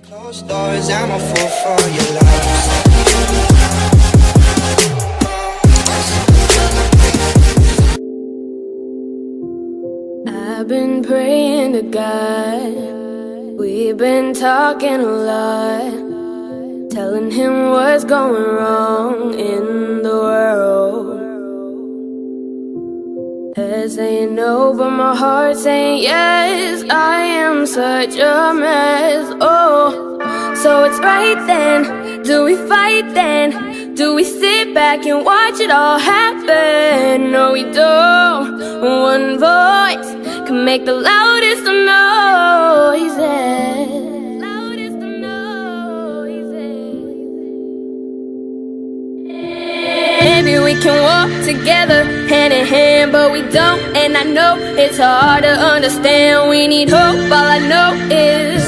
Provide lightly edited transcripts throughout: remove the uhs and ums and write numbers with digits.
Closed doors, I'm a fool for your love. I've been praying to God. We've been talking a lot, telling him what's going wrong in the world. Head saying no, but my heart saying yes. I am such a mess. Oh, so it's right then. Do we fight then? Do we sit back and watch it all happen? No, we don't. One voice can make the loudest of noises. Loudest of noises. Maybe we can walk together hand in hand, but we don't. And I know it's hard to understand. We need hope. All I know is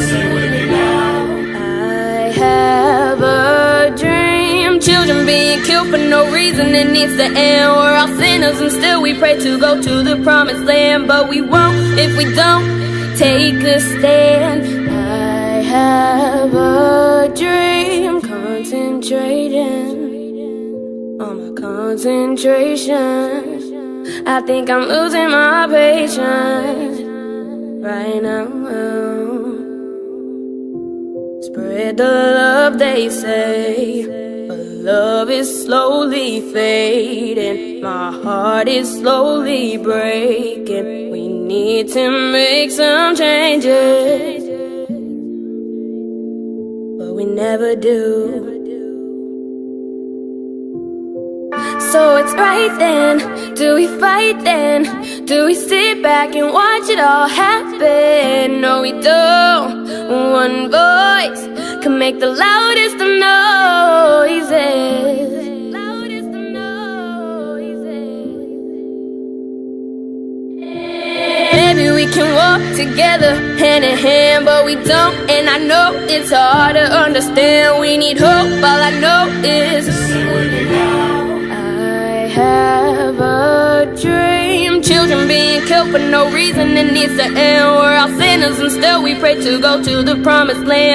I have a dream. Children being killed for no reason, it needs to end. We're all sinners and still we pray to go to the promised land. But we won't if we don't take a stand. I have a dream, concentrating on my concentration. I think I'm losing my patience right now. Spread the love, they say, but love is slowly fading. My heart is slowly breaking. We need to make some changes, but we never do. So it's right then. Do we fight then? Do we sit back and watch it all happen? No, we don't. One voice can make the loudest of noises. Loudest of noises. Maybe we can walk together hand in hand, but we don't. And I know it's hard to understand. We need hope. All I know is have a dream. Children being killed for no reason, it needs to end. We're all sinners and still we pray to go to the promised land.